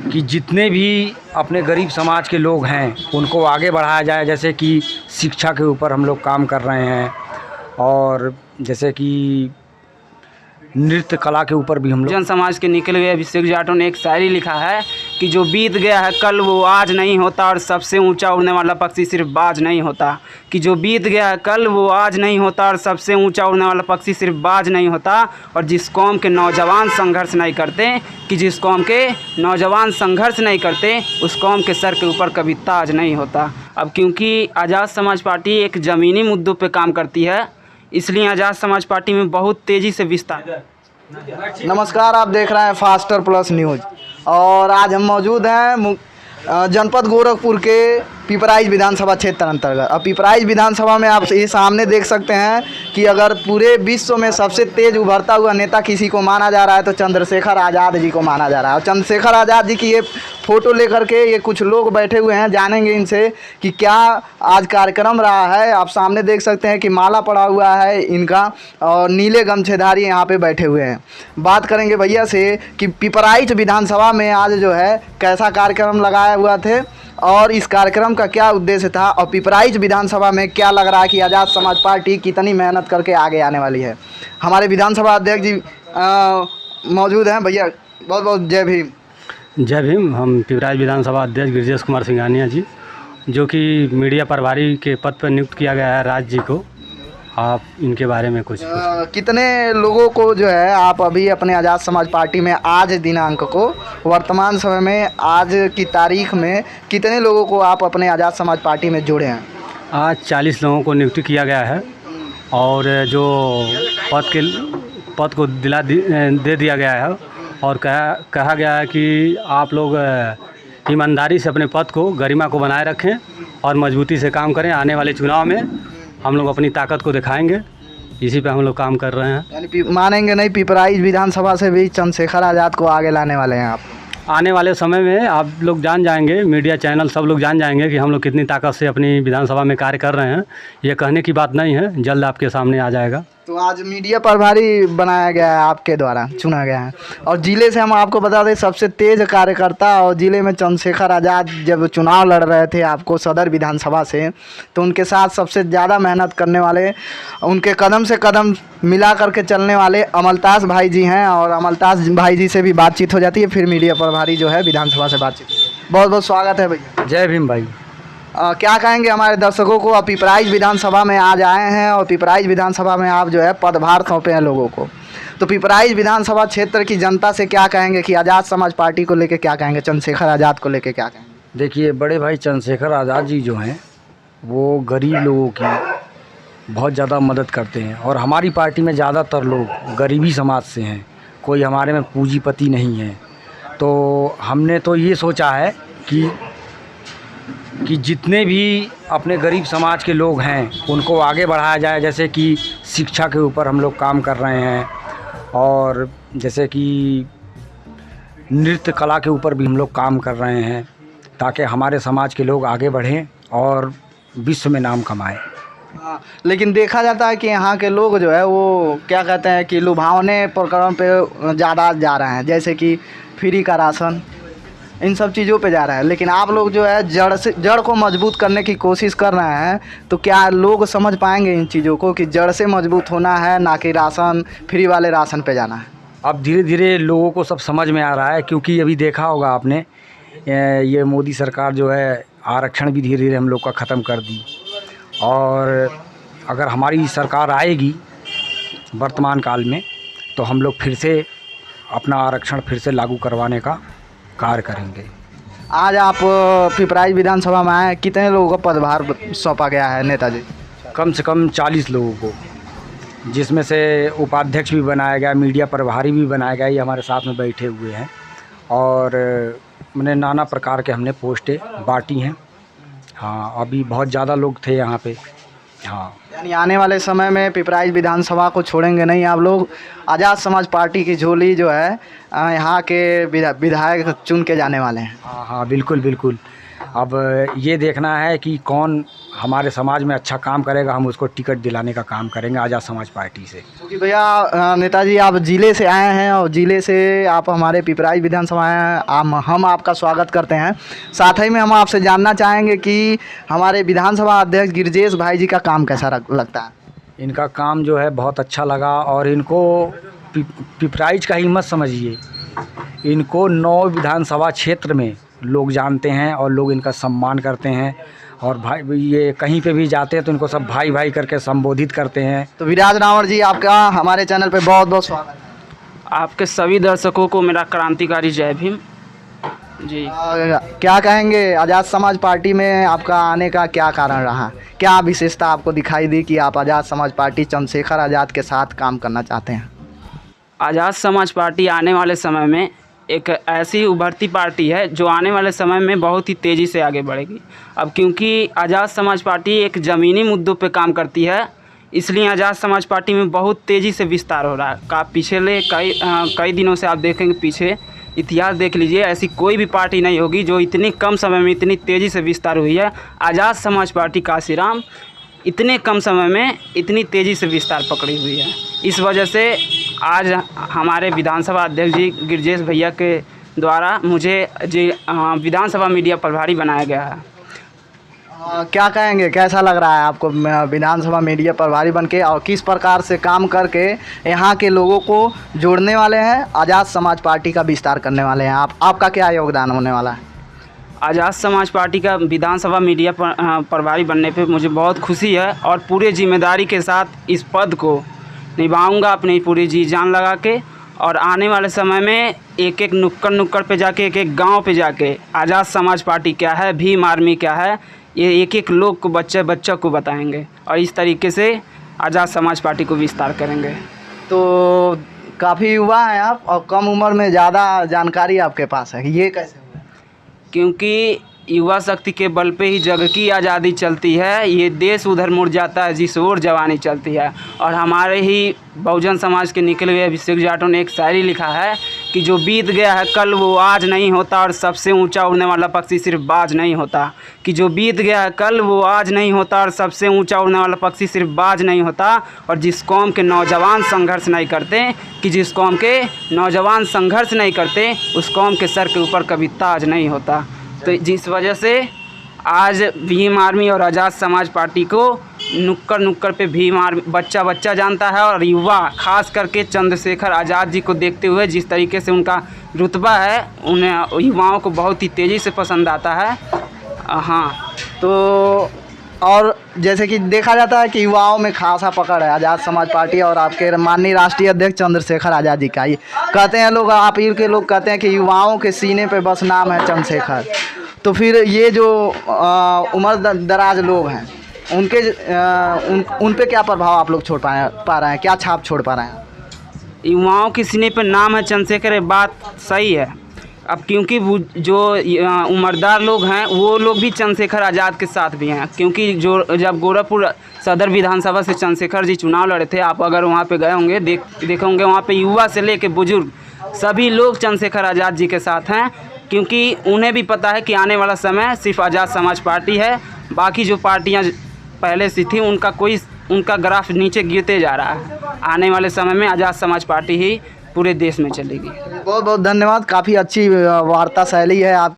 कि जितने भी अपने गरीब समाज के लोग हैं उनको आगे बढ़ाया जाए। जैसे कि शिक्षा के ऊपर हम लोग काम कर रहे हैं, और जैसे कि नृत्य कला के ऊपर भी हम लोग। जन समाज के निकले हुए अभिषेक जाटव ने एक शायरी लिखा है कि जो बीत गया है कल वो आज नहीं होता, और सबसे ऊंचा उड़ने वाला पक्षी सिर्फ बाज नहीं होता। कि जो बीत गया है कल वो आज नहीं होता, और सबसे ऊंचा उड़ने वाला पक्षी सिर्फ बाज नहीं होता। और जिस कौम के नौजवान संघर्ष नहीं करते, कि जिस कौम के नौजवान संघर्ष नहीं करते, उस कौम के सर के ऊपर कभी ताज नहीं होता। अब क्योंकि आज़ाद समाज पार्टी एक ज़मीनी मुद्दों पे काम करती है, इसलिए आज़ाद समाज पार्टी में बहुत तेज़ी से विस्तार। नमस्कार, आप देख रहे हैं फास्टर प्लस न्यूज़, और आज हम मौजूद हैं जनपद गोरखपुर के पिपराइच विधानसभा क्षेत्र अंतर्गत। अब पिपराइच विधानसभा में आप ये सामने देख सकते हैं कि अगर पूरे विश्व में सबसे तेज़ उभरता हुआ नेता किसी को माना जा रहा है तो चंद्रशेखर आज़ाद जी को माना जा रहा है। और चंद्रशेखर आज़ाद जी की ये फ़ोटो लेकर के ये कुछ लोग बैठे हुए हैं, जानेंगे इनसे कि क्या आज कार्यक्रम रहा है। आप सामने देख सकते हैं कि माला पड़ा हुआ है इनका, और नीले गमछेधारी यहाँ पे बैठे हुए हैं। बात करेंगे भैया से कि पिपराइच विधानसभा में आज जो है कैसा कार्यक्रम लगाया हुआ थे, और इस कार्यक्रम का क्या उद्देश्य था, और पिपराइच विधानसभा में क्या लग रहा है कि आज़ाद समाज पार्टी कितनी मेहनत करके आगे आने वाली है। हमारे विधानसभा अध्यक्ष जी मौजूद हैं। भैया बहुत बहुत जय भीम। जय भीम। हम पिपराइच विधानसभा अध्यक्ष ब्रजेश कुमार सिंघानिया जी, जो कि मीडिया प्रभारी के पद पर नियुक्त किया गया है राज जी को, आप इनके बारे में कुछ कितने लोगों को जो है आप अभी अपने आज़ाद समाज पार्टी में आज दिनांक को, वर्तमान समय में आज की तारीख में कितने लोगों को आप अपने आज़ाद समाज पार्टी में जोड़े हैं? आज 40 लोगों को नियुक्त किया गया है, और जो पद को दे दिया गया है, और कहा गया है कि आप लोग ईमानदारी से अपने पद को, गरिमा को बनाए रखें और मजबूती से काम करें। आने वाले चुनाव में हम लोग अपनी ताकत को दिखाएंगे, इसी पे हम लोग काम कर रहे हैं। यानी मानेंगे नहीं, पिपराइच विधानसभा से भी चंद्रशेखर आज़ाद को आगे लाने वाले हैं आप? आने वाले समय में आप लोग जान जाएंगे, मीडिया चैनल सब लोग जान जाएंगे कि हम लोग कितनी ताकत से अपनी विधानसभा में कार्य कर रहे हैं। ये कहने की बात नहीं है, जल्द आपके सामने आ जाएगा। तो आज मीडिया प्रभारी बनाया गया है, आपके द्वारा चुना गया है, और ज़िले से हम आपको बता दें सबसे तेज़ कार्यकर्ता, और ज़िले में चंद्रशेखर आज़ाद जब चुनाव लड़ रहे थे आपको सदर विधानसभा से, तो उनके साथ सबसे ज़्यादा मेहनत करने वाले, उनके कदम से कदम मिला करके चलने वाले अमलताज भाई जी हैं। और अमलताज भाई जी से भी बातचीत हो जाती है, फिर मीडिया प्रभारी जो है विधानसभा से बातचीत। बहुत बहुत स्वागत है भैया। जय भीम भाई। क्या कहेंगे हमारे दर्शकों को? आप पिपराइच विधानसभा में आज आए हैं, और पिपराइच विधानसभा में आप जो है पदभार सौंपे हैं लोगों को, तो पिपराइच विधानसभा क्षेत्र की जनता से क्या कहेंगे कि आज़ाद समाज पार्टी को लेकर क्या कहेंगे, चंद्रशेखर आज़ाद को लेकर क्या कहेंगे? देखिए बड़े भाई, चंद्रशेखर आज़ाद जी जो हैं वो गरीब लोगों की बहुत ज़्यादा मदद करते हैं, और हमारी पार्टी में ज़्यादातर लोग गरीबी समाज से हैं, कोई हमारे में पूंजीपति नहीं है। तो हमने तो ये सोचा है कि जितने भी अपने गरीब समाज के लोग हैं उनको आगे बढ़ाया जाए। जैसे कि शिक्षा के ऊपर हम लोग काम कर रहे हैं, और जैसे कि नृत्य कला के ऊपर भी हम लोग काम कर रहे हैं, ताकि हमारे समाज के लोग आगे बढ़ें और विश्व में नाम कमाएं। हाँ, लेकिन देखा जाता है कि यहाँ के लोग जो है वो क्या कहते हैं कि लुभावने प्रकरण पे ज़्यादा जा रहे हैं, जैसे कि फ्री का राशन, इन सब चीज़ों पे जा रहे हैं। लेकिन आप लोग जो है जड़ को मजबूत करने की कोशिश कर रहे हैं, तो क्या लोग समझ पाएंगे इन चीज़ों को कि जड़ से मजबूत होना है, ना कि राशन फ्री वाले राशन पे जाना है? अब धीरे धीरे लोगों को सब समझ में आ रहा है, क्योंकि अभी देखा होगा आपने ये मोदी सरकार जो है आरक्षण भी धीरे धीरे हम लोग का ख़त्म कर दी, और अगर हमारी सरकार आएगी वर्तमान काल में तो हम लोग फिर से अपना आरक्षण फिर से लागू करवाने का कार्य करेंगे। आज आप पिपराइच विधानसभा में आए, कितने लोगों का पदभार सौंपा गया है नेताजी? कम से कम 40 लोगों को, जिसमें से उपाध्यक्ष भी बनाया गया, मीडिया प्रभारी भी बनाया गया, ये हमारे साथ में बैठे हुए हैं, और मैंने नाना प्रकार के हमने पोस्टें बांटी हैं। हाँ, अभी बहुत ज़्यादा लोग थे यहाँ पे। हाँ, यानी आने वाले समय में पिपराइच विधानसभा को छोड़ेंगे नहीं आप लोग, आज़ाद समाज पार्टी की झोली जो है यहाँ के विधायक चुन के जाने वाले हैं। हाँ हाँ, बिल्कुल बिल्कुल। अब ये देखना है कि कौन हमारे समाज में अच्छा काम करेगा, हम उसको टिकट दिलाने का काम करेंगे आज़ाद समाज पार्टी से। क्योंकि भैया नेताजी आप ज़िले से आए हैं और ज़िले से आप हमारे पिपराइच विधानसभा आए हैं, हम आपका स्वागत करते हैं। साथ ही में हम आपसे जानना चाहेंगे कि हमारे विधानसभा अध्यक्ष गिरजेश भाई जी का काम कैसा लगता है? इनका काम जो है बहुत अच्छा लगा और इनको पिपराइच का ही मत समझिए, इनको 9 विधानसभा क्षेत्र में लोग जानते हैं और लोग इनका सम्मान करते हैं और भाई ये कहीं पे भी जाते हैं तो इनको सब भाई भाई करके संबोधित करते हैं। तो विराज रावण जी आपका हमारे चैनल पे बहुत बहुत स्वागत है। आपके सभी दर्शकों को मेरा क्रांतिकारी जय भीम जी। क्या कहेंगे, आज़ाद समाज पार्टी में आपका आने का क्या कारण रहा? क्या विशेषता आपको दिखाई दी कि आप आज़ाद समाज पार्टी चंद्रशेखर आज़ाद के साथ काम करना चाहते हैं? आज़ाद समाज पार्टी आने वाले समय में एक ऐसी उभरती पार्टी है जो आने वाले समय में बहुत ही तेज़ी से आगे बढ़ेगी। अब क्योंकि आज़ाद समाज पार्टी एक ज़मीनी मुद्दों पे काम करती है, इसलिए आज़ाद समाज पार्टी में बहुत तेज़ी से विस्तार हो रहा है। पिछले कई दिनों से आप देखेंगे, पीछे इतिहास देख लीजिए, ऐसी कोई भी पार्टी नहीं होगी जो इतनी कम समय में इतनी तेज़ी से विस्तार हुई है। आज़ाद समाज पार्टी काशीराम इतने कम समय में इतनी तेज़ी से विस्तार पकड़ी हुई है। इस वजह से आज हमारे विधानसभा अध्यक्ष जी गिरजेश भैया के द्वारा मुझे विधानसभा मीडिया प्रभारी बनाया गया है। क्या कहेंगे, कैसा लग रहा है आपको विधानसभा मीडिया प्रभारी बनके और किस प्रकार से काम करके यहाँ के लोगों को जोड़ने वाले हैं, आज़ाद समाज पार्टी का विस्तार करने वाले हैं? आपका क्या योगदान होने वाला है? आज़ाद समाज पार्टी का विधानसभा मीडिया प्रभारी बनने पे मुझे बहुत खुशी है और पूरे जिम्मेदारी के साथ इस पद को निभाऊंगा अपनी पूरी जी जान लगा के। और आने वाले समय में एक एक नुक्कड़ पे जाके, एक एक गांव पे जाके आज़ाद समाज पार्टी क्या है, भीम आर्मी क्या है, ये एक एक लोग को बच्चा को बताएंगे और इस तरीके से आज़ाद समाज पार्टी को विस्तार करेंगे। तो काफ़ी युवा हैं आप और कम उम्र में ज़्यादा जानकारी आपके पास है, ये कैसे हुआ? क्योंकि युवा शक्ति के बल पे ही जग की आज़ादी चलती है, ये देश उधर मुड़ जाता है जिस ओर जवानी चलती है। और हमारे ही बहुजन समाज के निकले हुए अभिषेक जाटव ने एक शायरी लिखा है कि जो बीत गया है कल वो आज नहीं होता और सबसे ऊंचा उड़ने वाला पक्षी सिर्फ बाज नहीं होता। कि जो बीत गया है कल वो आज नहीं होता और सबसे ऊंचा उड़ने वाला पक्षी सिर्फ बाज नहीं होता। और जिस कौम के नौजवान संघर्ष नहीं करते, कि जिस कौम के नौजवान संघर्ष नहीं करते उस कौम के सर के ऊपर कभी ताज नहीं होता। तो जिस वजह से आज भीम आर्मी और आज़ाद समाज पार्टी को नुक्कड़ पे भीम आर्मी बच्चा जानता है और युवा खास करके चंद्रशेखर आज़ाद जी को देखते हुए जिस तरीके से उनका रुतबा है, उन्हें युवाओं को बहुत ही तेज़ी से पसंद आता है। हाँ, तो और जैसे कि देखा जाता है कि युवाओं में खासा पकड़ है आज़ाद समाज पार्टी और आपके माननीय राष्ट्रीय अध्यक्ष चंद्रशेखर आज़ाद जी का। ये कहते हैं लोग, आप ही के लोग कहते हैं कि युवाओं के सीने पे बस नाम है चंद्रशेखर। तो फिर ये जो उम्र दराज लोग हैं उनके उन पे क्या प्रभाव आप लोग छोड़ पा रहे हैं, क्या छाप छोड़ पा रहे हैं? युवाओं के सीने पर नाम है चंद्रशेखर, ये बात सही है। अब क्योंकि वो जो उम्रदार लोग हैं वो लोग भी चंद्रशेखर आज़ाद के साथ भी हैं, क्योंकि जो जब गोरखपुर सदर विधानसभा से चंद्रशेखर जी चुनाव लड़े थे, आप अगर वहाँ पे गए होंगे देखे होंगे, वहाँ पे युवा से लेके बुजुर्ग सभी लोग चंद्रशेखर आज़ाद जी के साथ हैं। क्योंकि उन्हें भी पता है कि आने वाला समय सिर्फ आज़ाद समाज पार्टी है, बाकी जो पार्टियाँ पहले से थी उनका ग्राफ नीचे गिरते जा रहा है। आने वाले समय में आज़ाद समाज पार्टी ही पूरे देश में चलेगी। बहुत बहुत धन्यवाद, काफ़ी अच्छी वार्ता शैली है आप